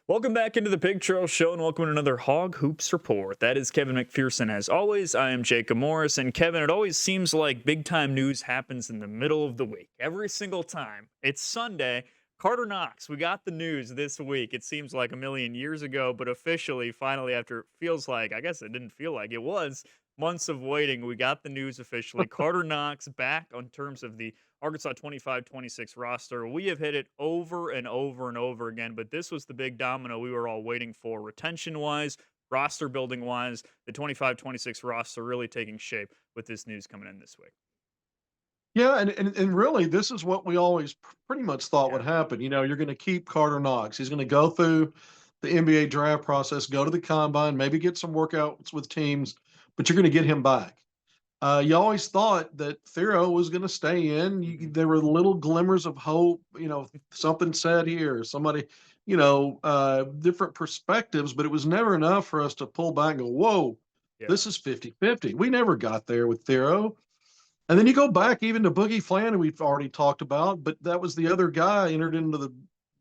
Welcome back into the Pig Trail Show and welcome to another Hog Hoops Report. That is Kevin McPherson. As always, I am Jacob Morris. And Kevin, it always seems like big time news happens in the middle of the week. Every single time. It's Sunday. Carter Knox, we got the news this week. It seems like a million years ago, but officially, finally, after it feels like, I guess it didn't feel like it was months of waiting, we got the news officially. Carter Knox back on terms of the Arkansas 25-26 roster. We have hit it over and over and over again, but this was the big domino we were all waiting for retention wise, roster building wise. The 25-26 roster really taking shape with this news coming in this week. Yeah, and really, this is what we always pretty much thought would Yeah. happen. You're going to keep Carter Knox. He's going to go through the NBA draft process, go to the combine, maybe get some workouts with teams, but you're going to get him back. You always thought that Thero was going to stay in. There were little glimmers of hope, something said here, somebody, different perspectives, but it was never enough for us to pull back and go, whoa, Yeah. this is 50-50. We never got there with Thero. And then you go back even to Boogie Flan, we've already talked about, but that was the other guy entered into the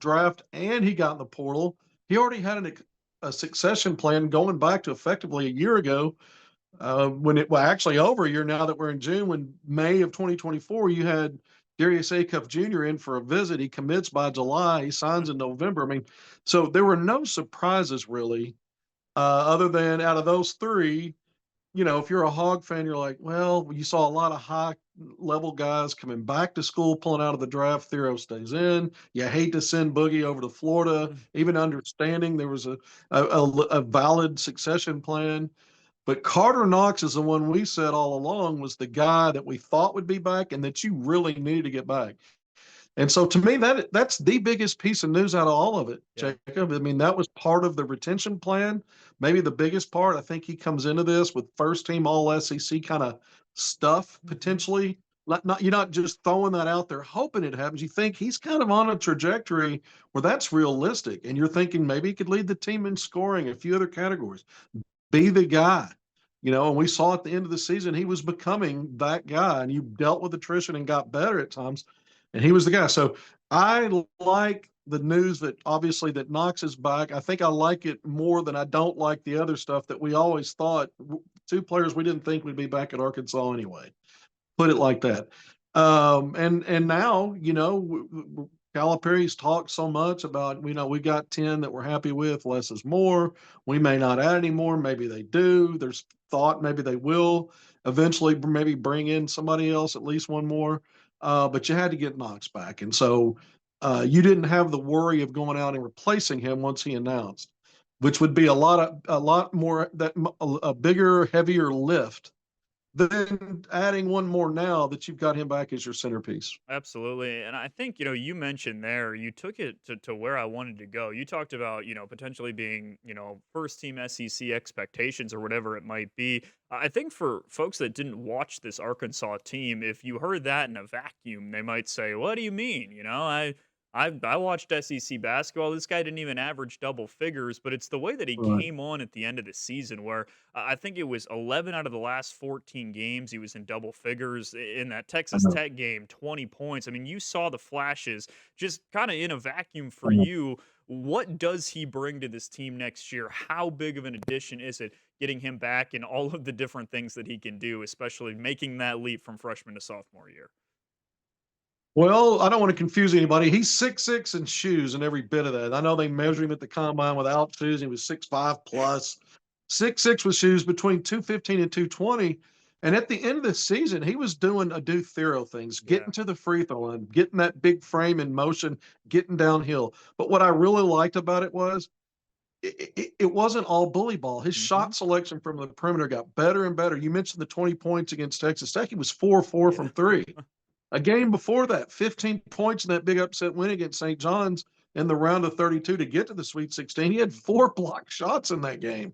draft and he got in the portal. He already had a succession plan going back to effectively a year ago when it, well, actually over a year now that we're in June, when May of 2024, you had Darius Acuff Jr. in for a visit. He commits by July. He signs in November. I mean, so there were no surprises really, other than out of those three, if you're a Hog fan, you're like, well, you saw a lot of high level guys coming back to school, pulling out of the draft. Thero stays in. You hate to send Boogie over to Florida, even understanding there was a valid succession plan. But Carter Knox is the one we said all along was the guy that we thought would be back and that you really needed to get back. And so to me, that's the biggest piece of news out of all of it, Yeah. Jacob. I mean, that was part of the retention plan, maybe the biggest part. I think he comes into this with first team all SEC kind of stuff potentially. You're not just throwing that out there hoping it happens. You think he's kind of on a trajectory where that's realistic. And you're thinking maybe he could lead the team in scoring, a few other categories, be the guy. And we saw at the end of the season, he was becoming that guy, and you dealt with attrition and got better at times. And he was the guy. So I like the news that obviously that Knox is back. I think I like it more than I don't like the other stuff that we always thought two players we didn't think would be back at Arkansas anyway. Put it like that. And now, Calipari's talked so much about, we got 10 that we're happy with. Less is more. We may not add any more. Maybe they do. There's thought maybe they will eventually maybe bring in somebody else, at least one more. But you had to get Knox back. And so you didn't have the worry of going out and replacing him once he announced, which would be a lot more, a bigger, heavier lift than adding one more now that you've got him back as your centerpiece. Absolutely. And I think, you mentioned there, you took it to where I wanted to go. You talked about, potentially being, first team SEC expectations or whatever it might be. I think for folks that didn't watch this Arkansas team, if you heard that in a vacuum, they might say, what do you mean? I watched SEC basketball. This guy didn't even average double figures, but it's the way that he Right. came on at the end of the season where I think it was 11 out of the last 14 games he was in double figures. In that I Texas know. Tech game, 20 points. I mean, you saw the flashes just kind of in a vacuum I for know. you. What does he bring to this team next year? How big of an addition is it getting him back and all of the different things that he can do, especially making that leap from freshman to sophomore year? Well, I don't want to confuse anybody. He's 6'6" in shoes and every bit of that. I know they measure him at the combine without shoes. He was 6'5" plus. 6'6" with shoes between 215 and 220. And at the end of the season, he was doing Adu Thero things, Yeah. getting to the free throw line, getting that big frame in motion, getting downhill. But what I really liked about it was it wasn't all bully ball. His Hmm. shot selection from the perimeter got better and better. You mentioned the 20 points against Texas Tech. He was 4-4 Yeah. from three. A game before that, 15 points in that big upset win against St. John's in the round of 32 to get to the Sweet 16. He had 4 blocked shots in that game.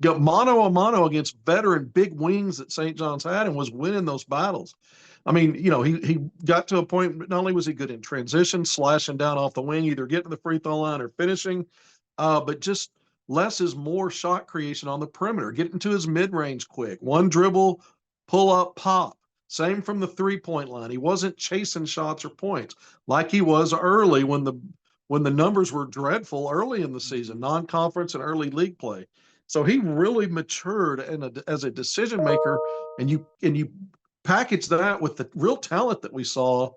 Got mano a mano against veteran big wings that St. John's had and was winning those battles. I mean, he got to a point, not only was he good in transition, slashing down off the wing, either getting to the free throw line or finishing, but just less is more shot creation on the perimeter, getting to his mid range quick. One dribble, pull up, pop. Same from the 3-point line. He wasn't chasing shots or points like he was early when the numbers were dreadful early in the season, Mhm. non-conference and early league play. So he really matured as a decision maker, and you package that with the real talent that we saw,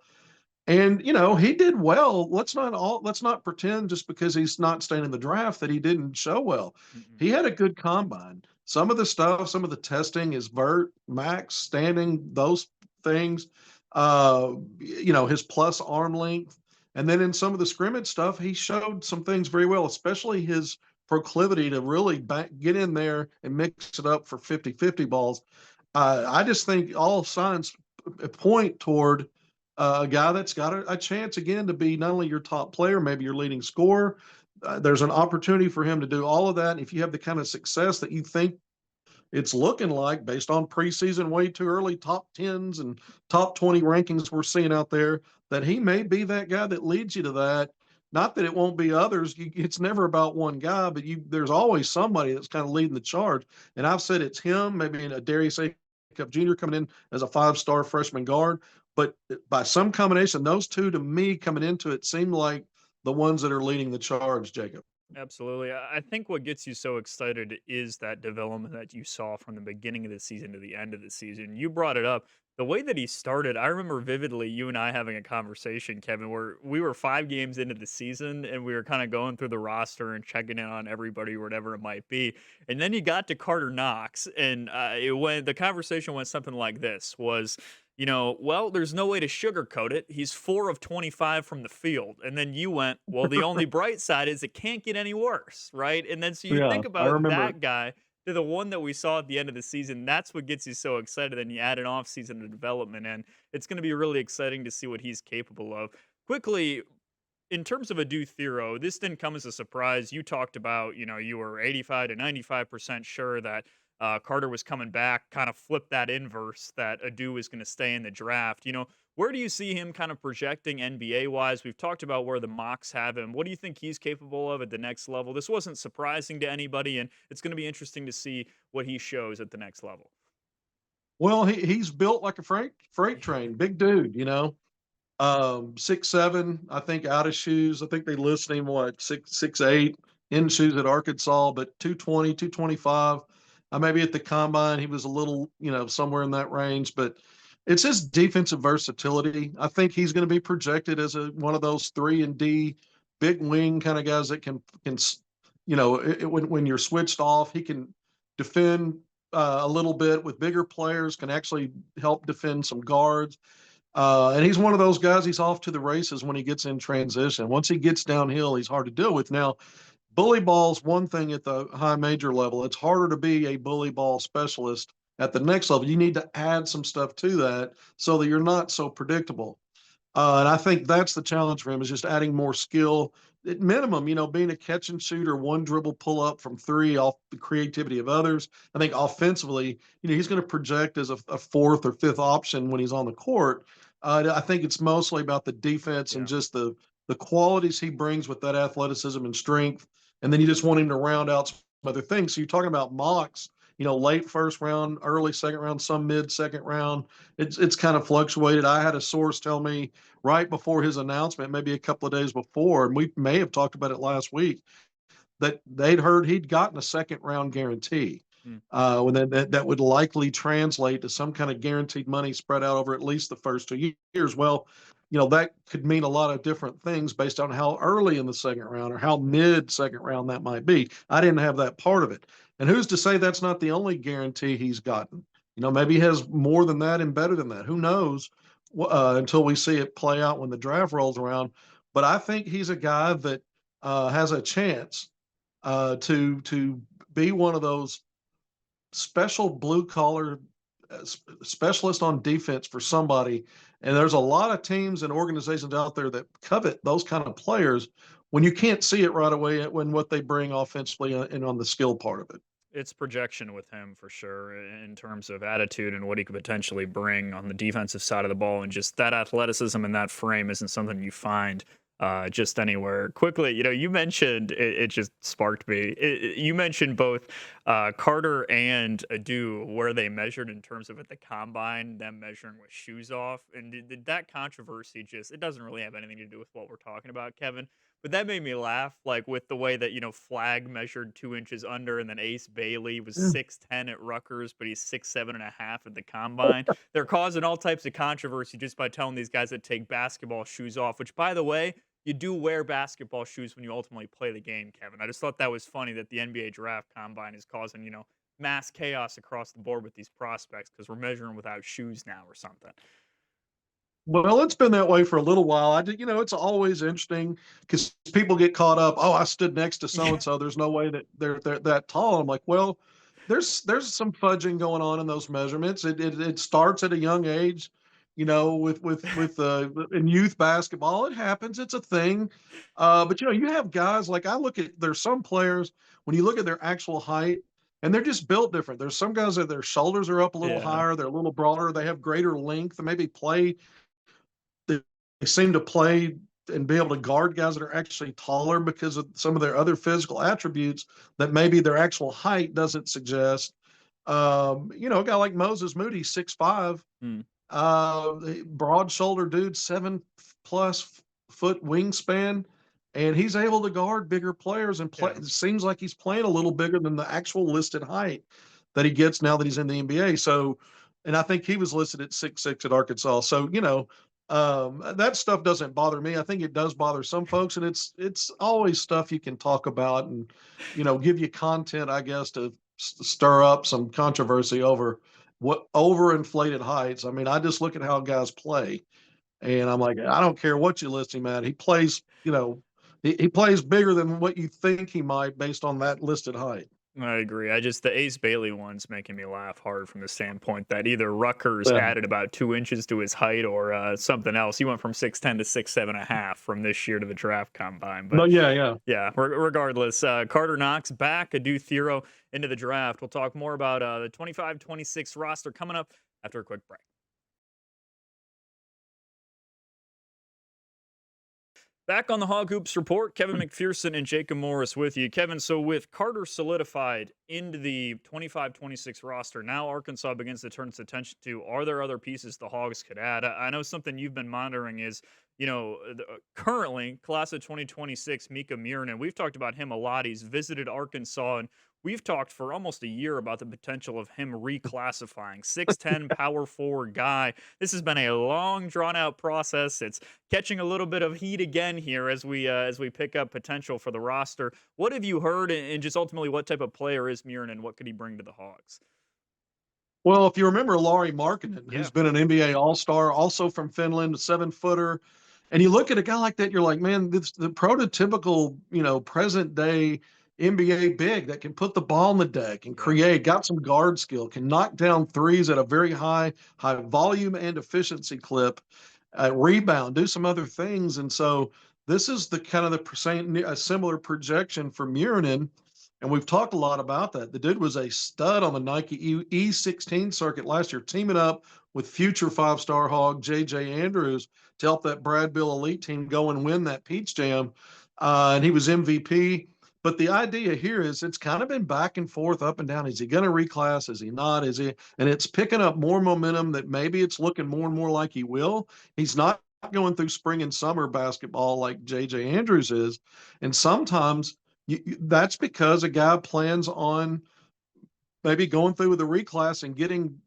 and he did well. Let's not pretend just because he's not staying in the draft that he didn't show well. Mhm. He had a good combine. Some of the stuff, some of the testing, his vert, max, standing, those things, his plus arm length. And then in some of the scrimmage stuff, he showed some things very well, especially his proclivity to really get in there and mix it up for 50-50 balls. I just think all signs point toward a guy that's got a chance again to be not only your top player, maybe your leading scorer. There's an opportunity for him to do all of that. And if you have the kind of success that you think it's looking like based on preseason way too early top tens and top 20 rankings we're seeing out there, that he may be that guy that leads you to that. Not that it won't be others. It's never about one guy, but there's always somebody that's kind of leading the charge. And I've said it's him, maybe a Darius A. Cup Jr. coming in as a 5-star freshman guard. But by some combination, those two to me coming into it seem like the ones that are leading the charge, Jacob. Absolutely. I think what gets you so excited is that development that you saw from the beginning of the season to the end of the season. You brought it up. The way that he started, I remember vividly you and I having a conversation, Kevin, where we were 5 games into the season and we were kind of going through the roster and checking in on everybody, whatever it might be. And then you got to Carter Knox, and the conversation went something like this: was well, there's no way to sugarcoat it. He's 4 of 25 from the field. And then you went, well, the only bright side is it can't get any worse, right? And then so you Yeah, think I about remember. that guy to the one that we saw at the end of the season. That's what gets you so excited. Then you add an offseason to development, and it's going to be really exciting to see what he's capable of. Quickly, in terms of Adu Thero, this didn't come as a surprise. You talked about, you were 85 to 95% sure that Carter was coming back, kind of flip that inverse that Adu was going to stay in the draft. Where do you see him kind of projecting NBA wise? We've talked about where the mocks have him. What do you think he's capable of at the next level? This wasn't surprising to anybody, and it's going to be interesting to see what he shows at the next level. Well, he's built like a freight train, big dude. 6'7", I think out of shoes. I think they listed him what 6'8" in shoes at Arkansas, but 220, 225. Maybe at the combine he was a little, somewhere in that range, but it's his defensive versatility. I think he's going to be projected as one of those 3 and D big wing kind of guys that when you're switched off, he can defend a little bit with bigger players, can actually help defend some guards. And he's one of those guys, he's off to the races when he gets in transition. Once he gets downhill, he's hard to deal with. Now, bully ball's one thing at the high major level. It's harder to be a bully ball specialist at the next level. You need to add some stuff to that so that you're not so predictable. And I think that's the challenge for him, is just adding more skill. At minimum, being a catch and shooter, one dribble pull up from three off the creativity of others. I think offensively, he's going to project as a fourth or fifth option when he's on the court. I think it's mostly about the defense and Yeah. just the qualities he brings with that athleticism and strength. And then you just want him to round out some other things. So you're talking about mocks, late first round, early second round, some mid second round. It's kind of fluctuated. I had a source tell me right before his announcement, maybe a couple of days before, and we may have talked about it last week, that they'd heard he'd gotten a second round guarantee. Mm. When that would likely translate to some kind of guaranteed money spread out over at least the first 2 years. Well, that could mean a lot of different things based on how early in the second round or how mid second round that might be. I didn't have that part of it. And who's to say that's not the only guarantee he's gotten? Maybe he has more than that and better than that. Who knows? Until we see it play out when the draft rolls around. But I think he's a guy that has a chance to be one of those special blue collar specialist on defense for somebody. And there's a lot of teams and organizations out there that covet those kind of players when you can't see it right away when what they bring offensively and on the skill part of it. It's projection with him for sure in terms of attitude and what he could potentially bring on the defensive side of the ball. And just that athleticism and that frame isn't something you find just anywhere. Quickly, you mentioned it just sparked me. You mentioned both Carter and Adu, where they measured in terms of at the combine, them measuring with shoes off. And did that controversy it doesn't really have anything to do with what we're talking about, Kevin. but that made me laugh, like, with the way that, Flag measured 2 inches under, and then Ace Bailey was Yeah. 6'10" at Rutgers, but he's 6'7.5" at the combine. They're causing all types of controversy just by telling these guys to take basketball shoes off, which, by the way, you do wear basketball shoes when you ultimately play the game, Kevin. I just thought that was funny that the NBA draft combine is causing, mass chaos across the board with these prospects because we're measuring without shoes now or something. Well, it's been that way for a little while. I did, it's always interesting because people get caught up. Oh, I stood next to so Yeah. and so. There's no way that they're that tall. I'm like, well, there's some fudging going on in those measurements. It starts at a young age, with in youth basketball. It happens. It's a thing. But you have guys like I look at. There's some players when you look at their actual height. And they're just built different. There's some guys that their shoulders are up a little Yeah. higher, they're a little broader, they have greater length, and maybe they seem to play and be able to guard guys that are actually taller because of some of their other physical attributes that maybe their actual height doesn't suggest. A guy like Moses Moody, 6'5", Hmm. broad shoulder dude, 7+ foot wingspan, and he's able to guard bigger players and play. Yeah. It seems like he's playing a little bigger than the actual listed height that he gets now that he's in the NBA. So, and I think he was listed at 6'6" at Arkansas. So, that stuff doesn't bother me. I think it does bother some folks, and it's always stuff you can talk about and give you content, I guess, to stir up some controversy over what overinflated heights. I mean, I just look at how guys play, and I'm like, I don't care what you list him at. He plays, he plays bigger than what you think he might based on that listed height. I agree. The Ace Bailey one's making me laugh hard from the standpoint that either Rutgers Yeah. added about 2 inches to his height or something else. He went from 6'10" to 6'7.5" from this year to the draft combine. No, But yeah, yeah. yeah, regardless, Carter Knox back, Adu Thero into the draft. We'll talk more about the 25-26 roster coming up after a quick break. Back on the Hog Hoops Report, Kevin McPherson and Jacob Morris with you. Kevin, so with Carter solidified into the 25-26 roster, now Arkansas begins to turn its attention to, are there other pieces the Hogs could add? I know something you've been monitoring is, currently, class of 2026, Mika Muurinen. We've talked about him a lot. He's visited Arkansas, and we've talked for almost a year about the potential of him reclassifying. 6'10", power forward guy. This has been a long, drawn-out process. It's catching a little bit of heat again here as we pick up potential for the roster. What have you heard, and just ultimately what type of player is Muurinen? What could he bring to the Hogs? Well, if you remember Lauri Markkanen, Yeah, who's been an NBA All-Star, also from Finland, a 7-footer, and you look at a guy like that, you're like, man, this the prototypical, present day NBA big that can put the ball on the deck and yeah, create, got some guard skill, can knock down threes at a very high volume and efficiency clip, rebound, do some other things, and so this is the kind of a similar projection for Muurinen. And we've talked a lot about that. The dude was a stud on the Nike E16 circuit last year, teaming up with future five-star Hog J.J. Andrews to help that Brad Bill Elite team go and win that Peach Jam. And he was MVP. But the idea here is it's kind of been back and forth, up and down. Is he going to reclass? Is he not? Is he? And it's picking up more momentum that maybe it's looking more and more like he will. He's not going through spring and summer basketball like J.J. Andrews is. And sometimes that's because a guy plans on maybe going through with a reclass and getting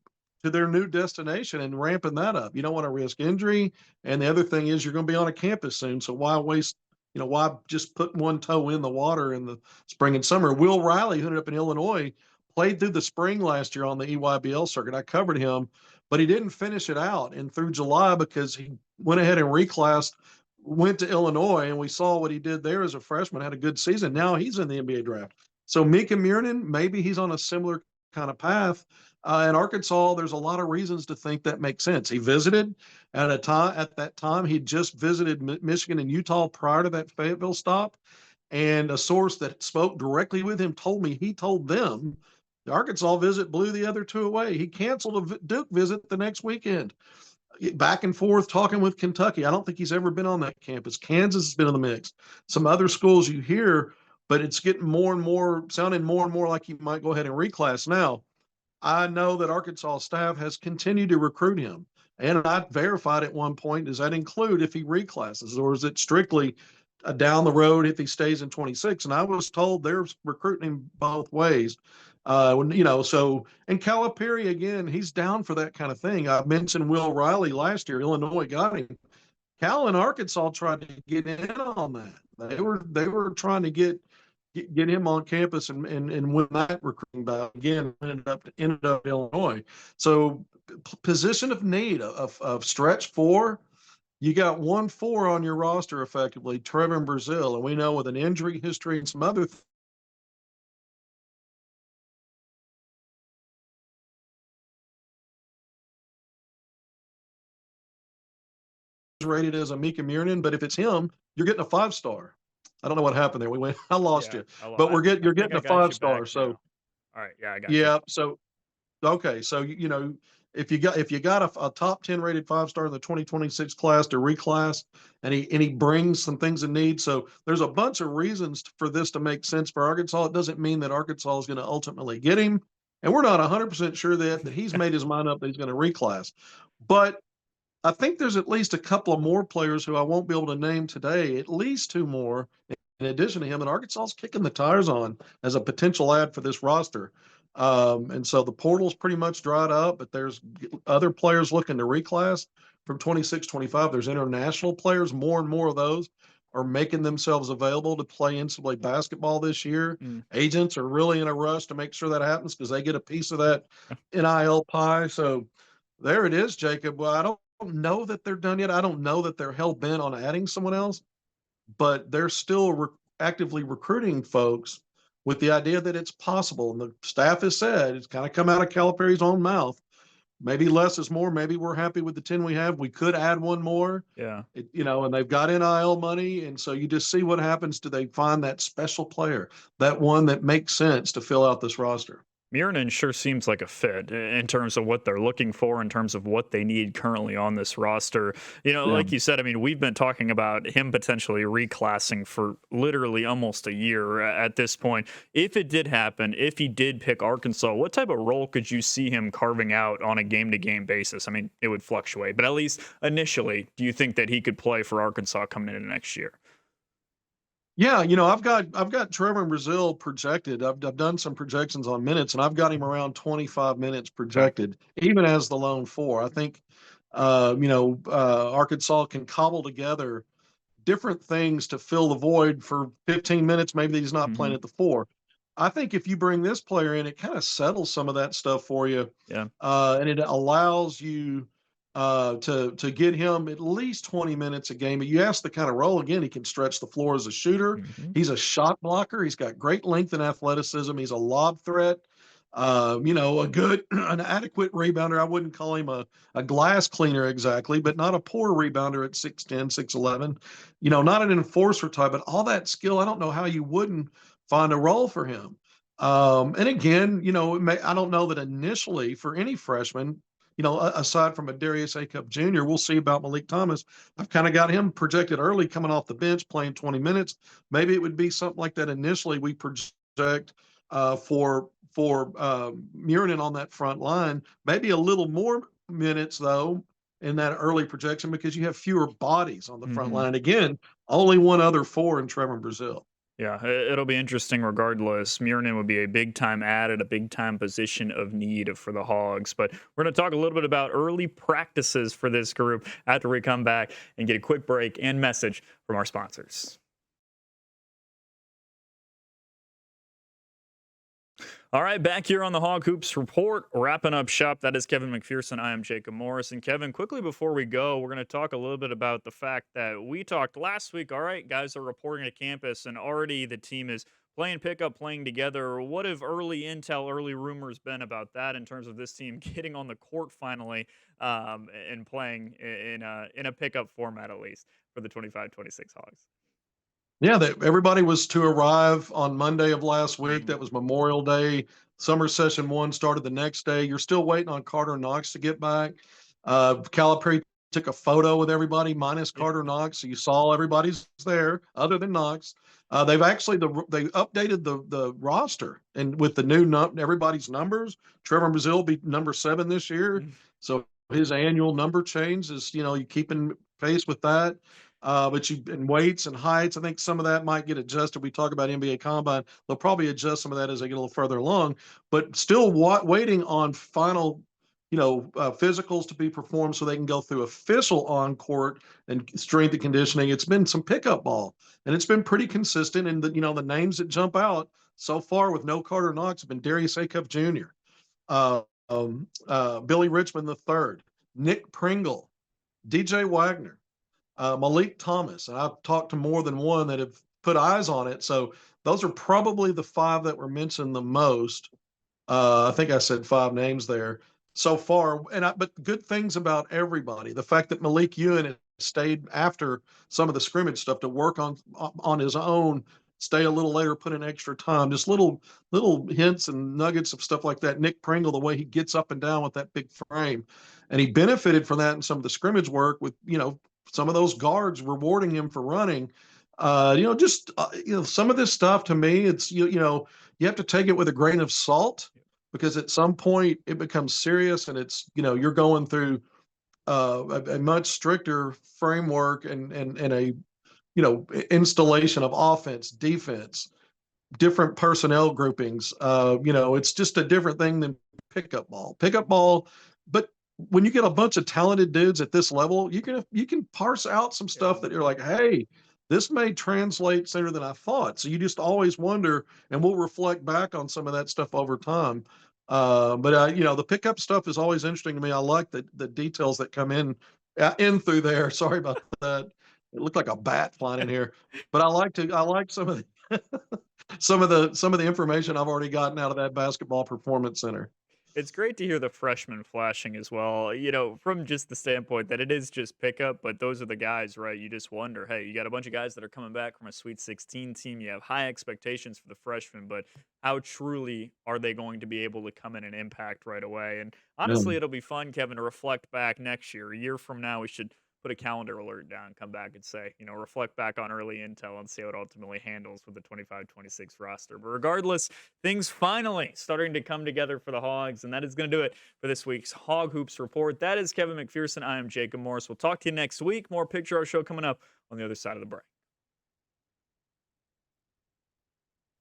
to their new destination and ramping that up. You don't want to risk injury. And the other thing is you're going to be on a campus soon. So why waste, why just put one toe in the water in the spring and summer? Will Riley, who ended up in Illinois, played through the spring last year on the EYBL circuit. I covered him, but he didn't finish it out. And through July, because he went ahead and reclassed, went to Illinois, and we saw what he did there as a freshman, had a good season. Now he's in the NBA draft. So Mika Muurinen, maybe he's on a similar kind of path. In Arkansas, there's a lot of reasons to think that makes sense. He visited at that time, he just visited Michigan and Utah prior to that Fayetteville stop. And a source that spoke directly with him told me he told them the Arkansas visit blew the other two away. He canceled a Duke visit the next weekend. Back and forth talking with Kentucky. I don't think he's ever been on that campus. Kansas has been in the mix. Some other schools you hear, but it's getting more and more, sounding more and more like he might go ahead and reclass. Now, I know that Arkansas staff has continued to recruit him. And I verified at one point, does that include if he reclasses, or is it strictly down the road if he stays in 26. And I was told they're recruiting him both ways. So and Calipari again, he's down for that kind of thing. I mentioned Will Riley last year. Illinois got him. Cal and Arkansas tried to get in on that. They were trying to get him on campus and win that recruiting battle. Again, ended up Illinois. So position of need of stretch four. You got 1-4 on your roster effectively, Trevor and Brazil, and we know with an injury history and some other rated as a Mika Muurinen, but if it's him, you're getting a 5-star. I don't know what happened there. I lost you, but you're getting a 5-star. So all right, yeah, I got you. yeah, so okay, so if you got a top 10 rated 5-star in the 2026 class to reclass, and he brings some things in need. So there's a bunch of reasons for this to make sense for Arkansas. It doesn't mean that Arkansas is going to ultimately get him, and we're not 100% sure that he's made his mind up that he's going to reclass. But I think there's at least a couple of more players who I won't be able to name today, at least two more, in addition to him, and Arkansas is kicking the tires on as a potential add for this roster. And so the portal's pretty much dried up, but there's other players looking to reclass from 26, 25. There's international players, more and more of those are making themselves available to play NCAA basketball this year. Agents are really in a rush to make sure that happens because they get a piece of that NIL pie. So there it is, Jacob. Well, I don't know that they're done yet. I don't know that they're hell bent on adding someone else, but they're still actively recruiting folks with the idea that it's possible. And the staff has said, it's kind of come out of Calipari's own mouth. Maybe less is more. Maybe we're happy with the 10 we have. We could add one more. Yeah. And they've got NIL money. And so you just see what happens. Do they find that special player, that one that makes sense to fill out this roster? Muurinen sure seems like a fit in terms of what they're looking for, in terms of what they need currently on this roster. Like you said, I mean, we've been talking about him potentially reclassing for literally almost a year at this point. If it did happen, if he did pick Arkansas, what type of role could you see him carving out on a game-to-game basis? I mean, it would fluctuate, but at least initially, do you think that he could play for Arkansas coming into next year? Yeah, I've got Trevor in Brazil projected. I've done some projections on minutes, and I've got him around 25 minutes projected, even as the lone four. I think, Arkansas can cobble together different things to fill the void for 15 minutes. Maybe he's not playing at the 4. I think if you bring this player in, it kind of settles some of that stuff for you. Yeah. And it allows you to get him at least 20 minutes a game. But you ask the kind of role, again, he can stretch the floor as a shooter. He's a shot blocker. He's got great length and athleticism. He's a lob threat. An adequate rebounder. I wouldn't call him a glass cleaner exactly, but not a poor rebounder at 6'10", 6'11". Not an enforcer type, but all that skill, I don't know how you wouldn't find a role for him. And again, I don't know that initially for any freshman, aside from a Darius Acup Jr., we'll see about Malik Thomas. I've kind of got him projected early coming off the bench, playing 20 minutes. Maybe it would be something like that initially we project for Muurinen on that front line. Maybe a little more minutes, though, in that early projection because you have fewer bodies on the front line. Again, only one other 4 in Trevor Brazil. Yeah, it'll be interesting regardless. Muurinen would be a big-time add at a big-time position of need for the Hogs. But we're going to talk a little bit about early practices for this group after we come back and get a quick break and message from our sponsors. All right, back here on the Hog Hoops Report, wrapping up shop. That is Kevin McPherson. I am Jacob Morris. And Kevin, quickly before we go, we're going to talk a little bit about the fact that we talked last week. All right, guys are reporting to campus, and already the team is playing pickup, playing together. What have early intel, early rumors been about that in terms of this team getting on the court finally and playing in a pickup format, at least, for the 25-26 Hogs? Yeah, everybody was to arrive on Monday of last week. That was Memorial Day. Summer session 1 started the next day. You're still waiting on Carter Knox to get back. Calipari took a photo with everybody minus Carter Knox, so you saw everybody's there other than Knox. They've actually they updated the roster and with the new everybody's numbers. Trevor Brazil will be number 7 this year, so his annual number change is you keeping pace with that. But you and weights and heights, I think some of that might get adjusted. We talk about NBA Combine; they'll probably adjust some of that as they get a little further along. But still, waiting on final, physicals to be performed so they can go through official on court and strength and conditioning. It's been some pickup ball, and it's been pretty consistent. And the names that jump out so far with no Carter Knox have been Darius Acuff Jr., Billy Richmond III, Nick Pringle, DJ Wagner, Malik Thomas, and I've talked to more than one that have put eyes on it. So those are probably the five that were mentioned the most. I think I said five names there so far, but good things about everybody. The fact that Malik Ewan has stayed after some of the scrimmage stuff to work on his own, stay a little later, put in extra time, just little hints and nuggets of stuff like that. Nick Pringle, the way he gets up and down with that big frame, and he benefited from that in some of the scrimmage work with some of those guards rewarding him for running. Some of this stuff to me, it's you have to take it with a grain of salt because at some point it becomes serious and it's you're going through a much stricter framework and a installation of offense, defense, different personnel groupings. It's just a different thing than pickup ball. Pickup ball, but when you get a bunch of talented dudes at this level, you can parse out some stuff that you're like, hey, this may translate sooner than I thought. So you just always wonder, and we'll reflect back on some of that stuff over time. But the pickup stuff is always interesting to me. I like the details that come in through there. Sorry about that. It looked like a bat flying in here, but I like some of the information I've already gotten out of that basketball performance center. It's great to hear the freshmen flashing as well, from just the standpoint that it is just pickup, but those are the guys, right? You just wonder, hey, you got a bunch of guys that are coming back from a Sweet 16 team. You have high expectations for the freshmen, but how truly are they going to be able to come in and impact right away? And honestly, Yeah. it'll be fun, Kevin, to reflect back next year. A year from now, we should put a calendar alert down, come back and say, reflect back on early intel and see how it ultimately handles with the 25-26 roster. But regardless, things finally starting to come together for the Hogs, and that is going to do it for this week's Hog Hoops Report. That is Kevin McPherson. I am Jacob Morris. We'll talk to you next week. More Picture Our Show coming up on the other side of the break.